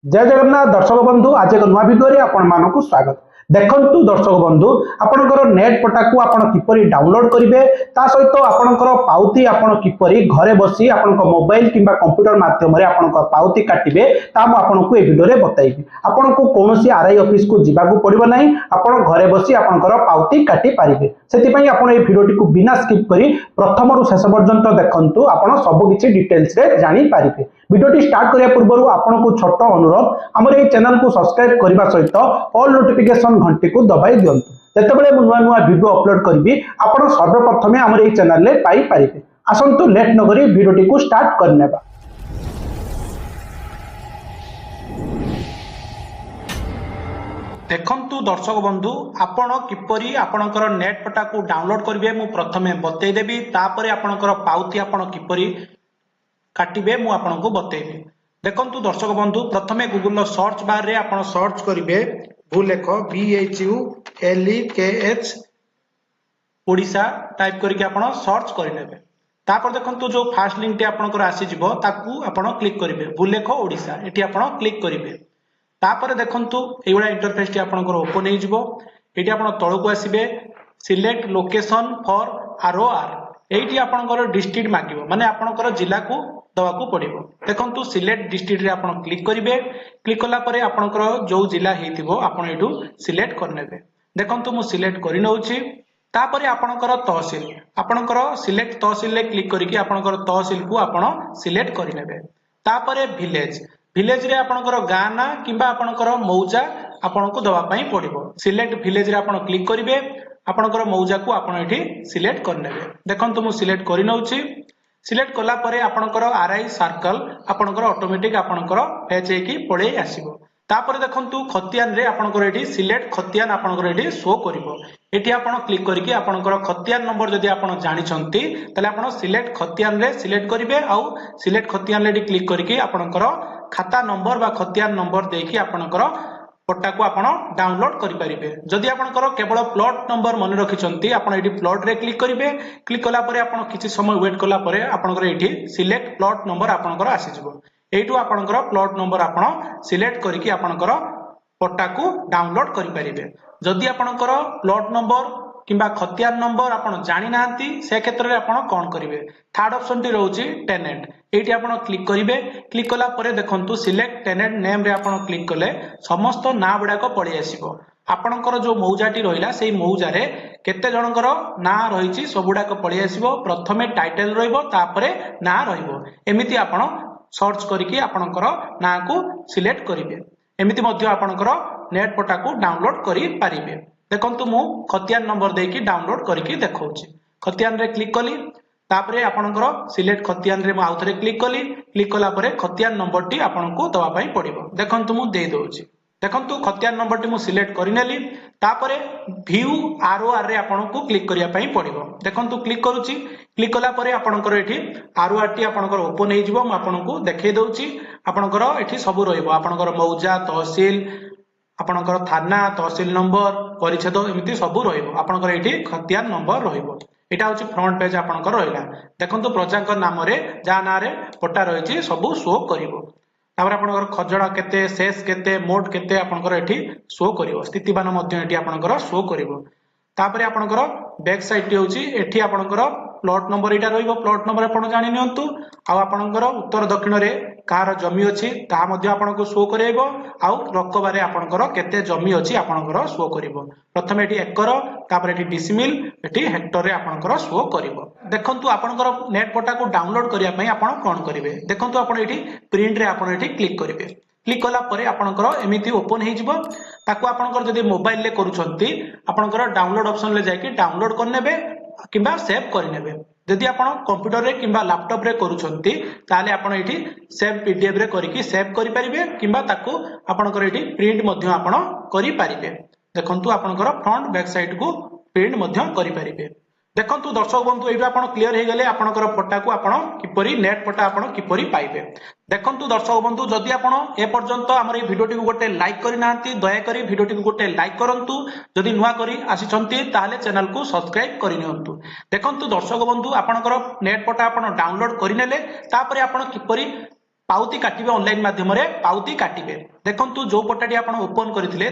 जय जगन्नाथ दर्शक बंधु आज एक नुआ भिडियो आपण मानक स्वागत। देखंतु दर्शक बंधु आपणकर नेट पटा को आपण किपरि डाउनलोड करिवे ता सहित आपणकर पाउती आपण किपरि घरे बसी आपणक मोबाइल किंबा कंप्यूटर माध्यम रे आपणक पाउती काटिबे ता म आपणको ए भिडियो रे बताइबी। आपणको कोनोसी आरआई ऑफिस को जिबाकू पड़िबो नाही, आपण घरे बसी आपणकर पाउती काटि पारिबे। सेति पई आपण ए भिडियोटी को बिना स्किप करी प्रथम रु शेष पर्यंत देखंतु आपण सब किछि डिटेल्स रे जानि पारिबे। भिडियोटी स्टार्ट करिया पूर्व आपन को छोट अनुरोध हमर ए चैनल को सब्सक्राइब करबा सहित ऑल नोटिफिकेशन घंटी को दबाई दियंतु। जेतेबेले मु नुआ नुआ वीडियो अपलोड करबी आपण सर्वप्रथमे हमर ए चैनल रे पाई पारिबे। आसंतु लेट न करी वीडियोटी को स्टार्ट करनेबा। देखंतु दर्शक बंधु आपण किपरि आपणकर नेट पटा को डाउनलोड करिवे मु प्रथमे बतै देबी, तापरे आपणकर पाउती आपण किपरि काटिबे मु आपनको बतेइबी। देखंतु दर्शक बंधु प्रथमे गूगल सर्च बार रे आपण सर्च करिवे भूलेख VHULEKH ओडिसा टाइप करके आपण सर्च करिनेबे। तापर देखंतु जो फर्स्ट लिंक टी आपनकर आसी जिवो ताकू आपण क्लिक करिवे भूलेख ओडिसा एठी आपण क्लिक करिवे। तापर देखंतु एगुडा इंटरफेस टी आपनकर ओपन हे जिवो। एठी आपण तळको आसीबे सिलेक्ट लोकेशन फॉर ROR एठी आपनकर डिस्ट्रिक्ट मागिवो माने आपनकर जिल्ला को दवाकू पड़िबो। देखंतु सिलेक्ट डिस्ट्रिक्ट रे आपण क्लिक करिवे। क्लिक कला परे आपनकर जो जिल्ला हेतिबो आपण एठू सिलेक्ट करनेबे। देखंतु मु सिलेक्ट करि नउची। तापरे आपनकर तहसील आपनकर सिलेक्ट तहसील रे क्लिक करिकि आपनकर तहसील को आपण सिलेक्ट करिनेबे। तापरे विलेज विलेज रे आपनकर गां ना किबा आपनकर मौजा आपनको दवा पई पड़िबो। सिलेक्ट विलेज रे आपण क्लिक करिवे। आपनकर मौजा को आपण एठी सिलेक्ट करनेबे। देखंतु मु सिलेक्ट करि नउची। सिलेक्ट कला परे आपनकर आरआई सर्कल आपनकर ऑटोमेटिक आपनकर फेच हेकी पळे आसीबो। तापर देखंतु खतियान रे आपनकर एठी सिलेक्ट खतियान आपनकर एठी शो करिवो। एठी आपण क्लिक करिकि आपनकर खतियान नंबर जदि आपण जानि छंती तले आपण सिलेक्ट खतियान रे सिलेक्ट करिवे। आउ सिलेक्ट खतियान रे एठी क्लिक करिकि आपनकर खाता नंबर बा खतियान नंबर देकी आपनकर पट्टा को आपण डाउनलोड करि परिबे। जदि आपनकर केवल प्लॉट नंबर मन रखि छंती आपण एठी प्लॉट रे क्लिक करिवे। क्लिक कला परे आपण किछि समय वेट कला परे आपनकर एठी सिलेक्ट प्लॉट नंबर आपनकर आसी जिवो। एठू आपनकर प्लॉट नंबर आपण सिलेक्ट करिकि आपनकर पट्टा को डाउनलोड करि परिबे। जदि आपनकर प्लॉट नंबर किंबा खतियान नंबर आपण जानि नांती से क्षेत्र रे आपण कोन करिवे। थर्ड ऑप्शन टी रहउची टेनेंट एठी आपण क्लिक करिवे। क्लिक कला परे देखंतु सिलेक्ट टेनेंट नेम रे आपण क्लिक कले समस्त ना गुडा को पळि आसीबो। आपणकर जो मौजाटी रहिला सेही मौजा रे केते जनकर ना रहिची सबुडा को पळि आसीबो। प्रथमे टाइटल रहइबो तापरे ना रहइबो। एमिति आपण सर्च करिकि आपणकर ना को सिलेक्ट करिवे। एमिति मध्ये आपणकर नेट पटा को डाउनलोड करि पारिबे। देखंतु मु खतियान नंबर देकी डाउनलोड करिकि देखौची। खतियान रे क्लिक कली तापरे आपणकर सिलेक्ट खतियान रे मु आउथरे क्लिक कली। क्लिक कला परे खतियान नंबर टी आपनको दवा पई पड़िबो। देखंतु मु देई दोची। देखंतु खतियान नंबर टी मु सिलेक्ट करिनेली। तापरे व्यू ROR रे आपनको क्लिक करिया पई पड़िबो। देखंतु क्लिक करूची। क्लिक कला परे आपणकर एठी ROR टी आपणकर ओपन हे जिवो। मु आपनको देखै दोची। आपणकर एठी सब रहइबो आपणकर मौजा तहसील आपणकर थाना तहसील नंबर परिच्छेद एमिति सब रहइबो। आपणकर एठी खतियान नंबर रहइबो। एटा होची फ्रंट पेज आपणकर रहिला। देखंतु प्रजाकर नाम रे जा ना रे पट्टा रहिची सब शो करिवो। तापर आपणकर खजड़ा केते शेष केते मोड केते आपणकर एठी शो करिवो। स्थितिमान मध्ये एठी आपणकर शो करिवो। तापर आपणकर बैक साइड टी होची एठी आपणकर प्लॉट नंबर एटा रहिबो। प्लॉट नंबर आपण जानि नियंतु। आ आपणकर उत्तर दक्षिण रे कार जमी अछि ता मध्ये आपनको शो करेइबो। आउ रकबा रे आपणकर केते जमी अछि आपणकर शो करिवो। प्रथमे एठी एकर तापर एठी डिसिमिल एठी हेक्टर रे आपणकर शो करिवो। देखंतु आपणकर नेट पटा को डाउनलोड करिया पई आपण कोन करिवे। देखंतु आपण एठी प्रिंट रे आपण एठी क्लिक करिवे। क्लिक कला परे आपणकर एमिति ओपन हे जिवो। ताको आपणकर जदि मोबाइल रे करूछंती आपणकर डाउनलोड ऑप्शन ले जाके डाउनलोड करनेबे किंबा सेव करनेबे। जदि आपण कंप्यूटर रे किंबा लैपटॉप रे करूछंती ताले आपण एठी सेव PDF रे करिकि सेव करि परिबे किंबा ताको आपणकर एठी प्रिंट मध्ये आपण करि परिबे। देखंतु आपणकर फ्रंट बैक साइड को प्रिंट मध्ये करि परिबे। देखंतु दर्शक बंधु एटा आपण क्लियर हे गेले आपणकर पट्टा को आपण किपरि नेट पट्टा आपण किपरि पाइबे। देखंतु दर्शक बंधु जदि आपण ए पर्यंत हमर ए वीडियो टी को गोटे लाइक करि नांती दया करी वीडियो टी को गोटे लाइक करंतु। जदि नुवा करी आसी छंती ताले चैनल को सब्सक्राइब करि नियंतु। देखंतु दर्शक बंधु आपणकर नेट पट्टा आपण डाउनलोड करि नेले तापरे आपण किपरि पाउती काटिबे ऑनलाइन माध्यम रे पाउती काटिबे देखंतु जो पटाटी आपण ओपन करथिले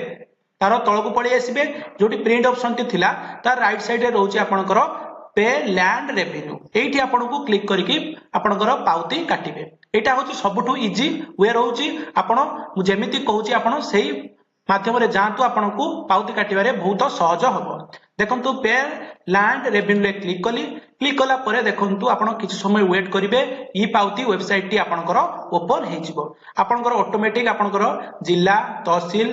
तार तळकु पळी आसीबे जोटी प्रिंट ऑप्शन टी थिला तार राइट साइड रे रहउची आपणकर पे लैंड रेवेन्यू एठी आपणकु क्लिक करिकि आपणकर पाउती काटिबे एटा होची सबठु इजी वे रहउची आपण मु जेमिति कहउची आपण सेही माध्यम रे जांतु आपणकु पाउती काटिबारे बहुत सहज हबो देखंतु पे लैंड रेवेन्यू रे क्लिक कला परे देखंतु आपण किछ समय वेट करिवे ई पाउती वेबसाइट टी आपणकर ओपन हे जिवो आपणकर ऑटोमेटिक आपणकर जिल्ला तहसील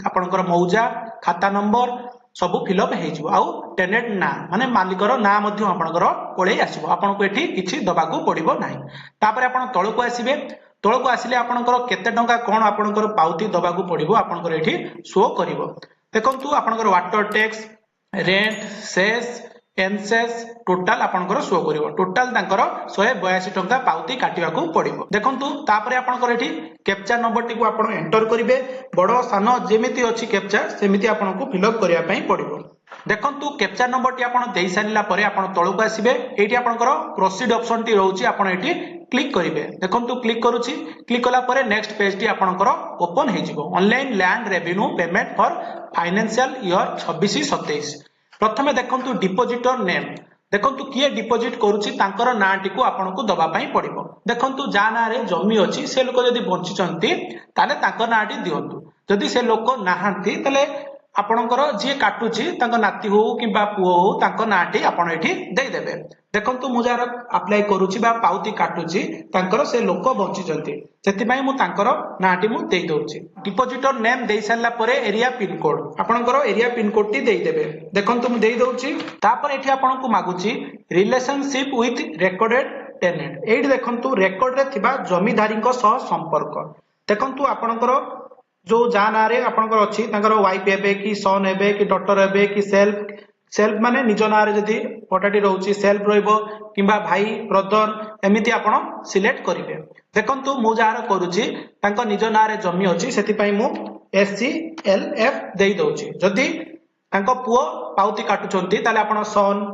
आपणकर मौजा खाता नंबर सबु फिलअप हे जिवो आउ टेनेंट ना माने मालिकर ना मध्ये आपणकर कोळे आसीबो आपणको एठी किछि दबाकू पड़िबो नाही तापरे आपण तळकु आसीबे तळकु आसिले आपणकर केते टंका कोन आपणकर पाउती दबाकू पड़िबो आपणकर एठी शो करिवो देखंतु आपणकर वाटर टैक्स रेंट सेस एनसेस टोटल आपणकर शो करिवो टोटल तांकर 182 टंका पाउती काटिबा को पड़िबो देखंतु तापरे आपणकर एठी कैप्चा नंबर टी को आपण एंटर करिवे बडो सानो जेमिति अछि कैप्चा सेमिति आपणको फिलअप करिया पई पड़िबो देखंतु कैप्चा नंबर टी आपण देई सारिला परे आपण तळकु आसीबे एठी आपणकर प्रोसीड ऑप्शन टी रहउची आपण एठी क्लिक करिवे देखंतु क्लिक करूची क्लिक कला परे नेक्स्ट पेज टी आपणकर ओपन हे जिवो online land revenue payment for financial year 26-27 प्रथमे देखंतु डिपोजिटर नेम देखंतु किए डिपोजिट करूची तांकर नाटी को आपनको दबा पई पड़िबो देखंतु जा ना रे जमी अछि से लोक जदी बंची चंती ताले तांकर नाटी दियंतु जदी से लोक नाहंती तले आपणकर जे काटुची तांको नाती हो किबा पुओ हो तांको नाटी आपण एठी देई देबे देखंतु मु जार अप्लाई करूची बा पाउती काटुची तांकर से लोक बंची चंती सेति पई मु तांकर नाटी मु देई दोची डिपोजिटर नेम देई सारला परे एरिया पिन कोड आपणकर एरिया पिन कोड टी देई देबे देखंतु मु देई दोची तापर एठी आपणको मागुची रिलेशनशिप विथ रिकॉर्डेड टेनेंट एठी देखंतु रेकॉर्ड रे थिबा जमीदारीक सह संपर्क देखंतु आपणकर जो जा ना रे आपनकर अछि तांकर वाइफ हेबे कि सन हेबे कि डॉटर हेबे कि सेल्फ माने निज ना रे जदी पटाटी रहउची सेल्फ रहइबो किबा भाई ब्रदर एमिति आपण सिलेक्ट करिवे देखंतु मु जार करूची तांको निज ना रे जमी अछि सेति पई मु SCLF देई दोची जदी तांको पुओ पाउती काटुचंती ताले आपण सन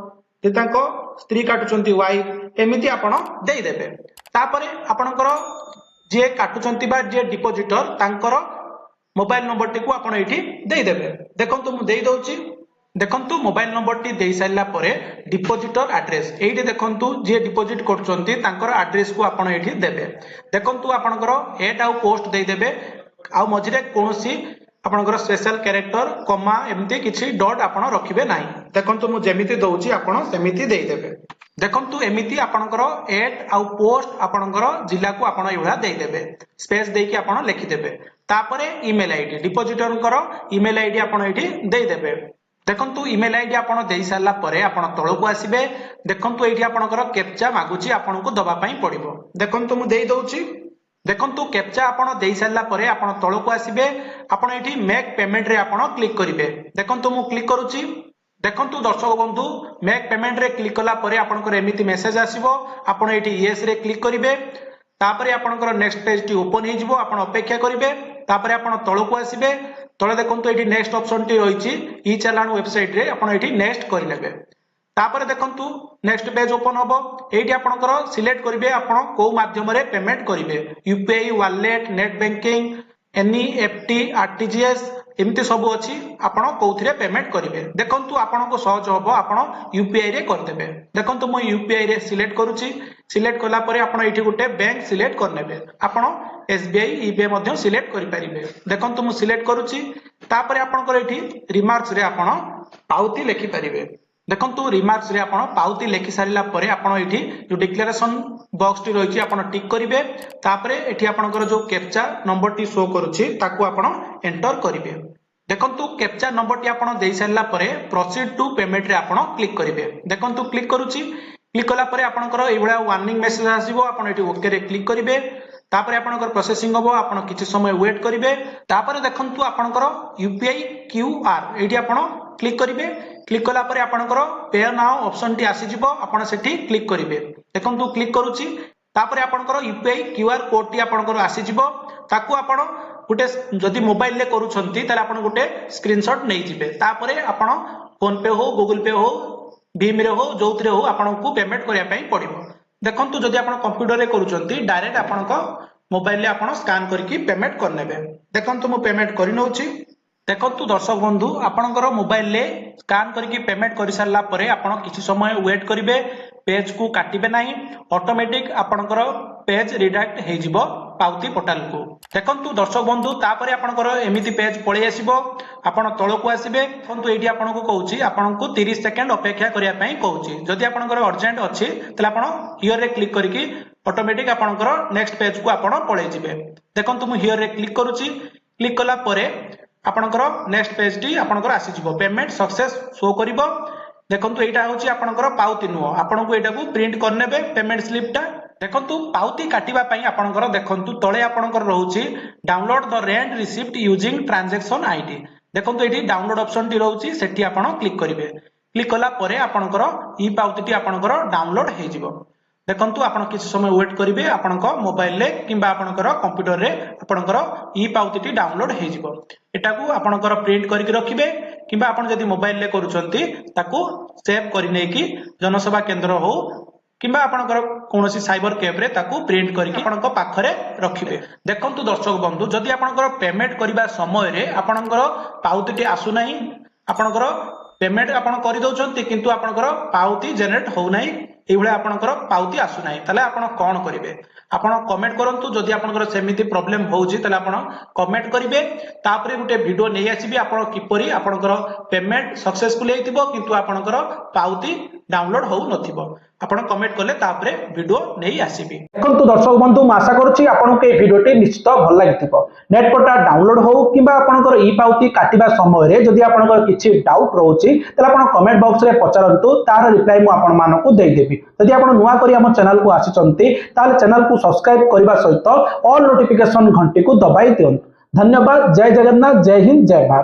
जे तांको स्त्री काटुचंती वाइफ एमिति आपण देई देबे तापरे आपनकर जे काटुचंती बा जे डिपोजिटर तांकर मोबाइल नंबर टी को आपण एठी देई देबे देखंतु मु देई दोची देखंतु मोबाइल नंबर टी देई साइला परे डिपोजिटर एड्रेस एठी देखंतु जे डिपोजिट करचंती तांकर एड्रेस को आपण एठी देबे देखंतु आपनकर एट आउ पोस्ट देई देबे आ मझिरे कोनोसी आपनकर स्पेशल कैरेक्टर कॉमा एमती किछि डॉट आपण रखिबे नाही देखंतु मु जेमिति दोउची आपण सेमिति देई देबे देखंतु एमिति आपनकर एट आउ पोस्ट आपनकर जिल्ला को आपण एवढा देई देबे स्पेस देकी आपण लिखि देबे तापरे ईमेल आईडी डिपोजिटरकर ईमेल आईडी आपण एठी देई देबे देखंतु ईमेल आईडी आपण देई सारला परे आपण तळकु आसीबे देखंतु एठी आपनकर कैप्चा मागुची आपनको दबा पई पड़िबो देखंतु मु देई दोउची देखंतु कैप्चा आपण देई सारला परे आपण तळकु आसीबे आपण एठी मेक पेमेंट रे आपण क्लिक करिवे देखंतु मु क्लिक करूची देखंतु दर्शक बंधु मेक पेमेंट रे क्लिक कला परे आपनकर एमिति मेसेज आसीबो आपण एठी यस रे क्लिक करिवे तापरे आपनकर नेक्स्ट पेज टी ओपन हे जिवो आपण अपेक्षा करिवे तापरे आपण तळकु आसीबे तळे देखंतु एठी नेक्स्ट ऑप्शन टी रहिछि ई चालान वेबसाइट रे आपण एठी नेक्स्ट करि लेबे तापरे देखंतु नेक्स्ट पेज ओपन होबो एठी आपनकर सिलेक्ट करिवे आपण को माध्यम रे पेमेंट करिवे UPI wallet net banking NEFT RTGS एमती सब अछि आपण कोउथिरे पेमेंट करिवे देखंतु आपण को सहज होबो आपण यूपीआई रे कर देबे देखंतु म यूपीआई रे सिलेक्ट करूची सिलेक्ट कला परे आपण एठी गुटे बैंक सिलेक्ट कर नेबे आपण एसबीआई ईबीआई मध्ये सिलेक्ट करि परिबे देखंतु म सिलेक्ट करूची तापरे आपनकर एठी रिमार्क्स रे आपण पाउती लिखि परिबे देखंतु रिमार्क्स रे आपण पाउती लिखि सारिला परे आपण एठी जो डिक्लेरेशन बॉक्स टी रहिछि आपण टिक करिवे तापरे एठी आपनकर जो कैप्चा नंबर टी शो करूछि ताकू आपण एंटर करिवे देखंतु कैप्चा नंबर टी आपण देई सारिला परे प्रोसीड टू पेमेंट रे आपण क्लिक करिवे देखंतु क्लिक करूछि क्लिक कला परे आपनकर एइबळा वार्निंग मेसेज आसीबो आपण एठी ओके रे क्लिक करिवे तापरे आपनकर प्रोसेसिंग होबो आपण किछि समय वेट करिवे तापरे देखंतु आपनकर यूपीआई क्यूआर एठी आपण क्लिक करिवे क्लिक कला परे आपनकर पे नाउ ऑप्शन टी आसी जिवो आपण सेठी क्लिक करिवे देखंतु क्लिक करूची तापरे आपनकर यूपीआई क्यूआर कोड टी आपनकर आसी जिवो ताकू आपण गुटे जदी मोबाइल ले करूछंती ताले आपण गुटे स्क्रीनशॉट नै जिवे तापरे आपण फोन पे हो गूगल पे हो भीम रे हो जोउतरे हो आपण को पेमेंट करिया पई पड़िबो देखंतु जदी आपण कंप्यूटर रे करूछंती डायरेक्ट आपनक मोबाइल रे आपण स्कैन करके पेमेंट करनेबे। देखंतु मु पेमेंट करि नउची। देखंतु दर्शक बंधु आपणकर मोबाइल रे स्कैन करके पेमेंट कर सारला परे आपण किछि समय वेट करिवे, पेज को काटिबे नाही, ऑटोमेटिक आपणकर पेज रिडायरेक्ट हे जिवो पाउती पोर्टल को। देखंतु दर्शक बंधु तापरे आपणकर एमिति पेज पळै आसीबो, आपण तळको आसीबे। देखंतु एठी आपनको कहूची आपनको 30 सेकंड अपेक्षा करिया पई कहूची। जदि आपणकर अर्जेंट अछि तले आपण हियर रे क्लिक करके ऑटोमेटिक आपणकर नेक्स्ट पेज को आपण पळै जिवे। देखंतु मु हियर रे क्लिक करूची। क्लिक कला परे आपणकर नेक्स्ट पेज टी आपणकर आसी जिवो, पेमेंट सक्सेस शो करिवो। देखंतु एटा होची आपणकर पाउती नुओ, आपनको एटा को प्रिंट करनेबे पेमेंट स्लिप टा। देखंतु पाउती काटिबा पई आपणकर देखंतु तळे आपणकर रहूची download the rent receipt using transaction ID. देखंतु एठी डाउनलोड ऑप्शन टी रहूची, सेठी आपण क्लिक करिवे। क्लिक कला परे आपणकर ई पाउती टी आपणकर डाउनलोड हे जिवो। देखंतु आपण किछि समय वेट करिवे, आपणक मोबाइल रे किबा आपणकर कंप्यूटर रे आपणकर ई पाउती टी डाउनलोड हे जिवो। एटा को आपणकर प्रिंट करके रखिबे किबा आपण जदि मोबाइल रे करूचंती ताकू सेव करि नै कि जनसेवा केंद्र हो किबा आपणकर कोनोसी साइबर कैफ रे ताकू प्रिंट करके आपणक पाखरे रखिबे। देखंतु दर्शक बंधु जदि आपणकर पेमेंट करिबा समय रे आपणकर पाउती टी आसु नाही, आपणकर पेमेंट आपण करि दउचंती किंतु आपणकर पाउती जनरेट हो नाही, एई भले आपणकर पाउती आसु नाही, तले आपण कोन करिवे? आपण कमेंट करंतु। जदि आपणकर सेमिति प्रॉब्लम होउची तले आपण कमेंट करिवे। तापरे गुटे वीडियो नै आसीबी आपण किपरि आपणकर पेमेंट सक्सेसफुल हेतिबो किंतु आपणकर पाउती डाउनलोड हो नथिबो। आपण कमेंट करले तापरे वीडियो नै आसीबी। देखंतु दर्शक बंधु मैं आशा करूची आपनको ए वीडियोटी निश्चित भल लागिथिबो। नेट पटा डाउनलोड हो किबा आपणकर ई पाउती काटिबा समय रे जदि आपणकर किछि डाउट रहउची तले आपण कमेंट बॉक्स रे पचारंतु, तार रिप्लाई मु आपण मानको देई देबी। जदि आपण नुवा करी हम चैनल को आसीचंती ताले चैनल को सब्सक्राइब करबा सहित ऑल नोटिफिकेशन घंटी को दबाई दियंतु। धन्यवाद। जय जगन्नाथ, जय हिंद, जय भारत।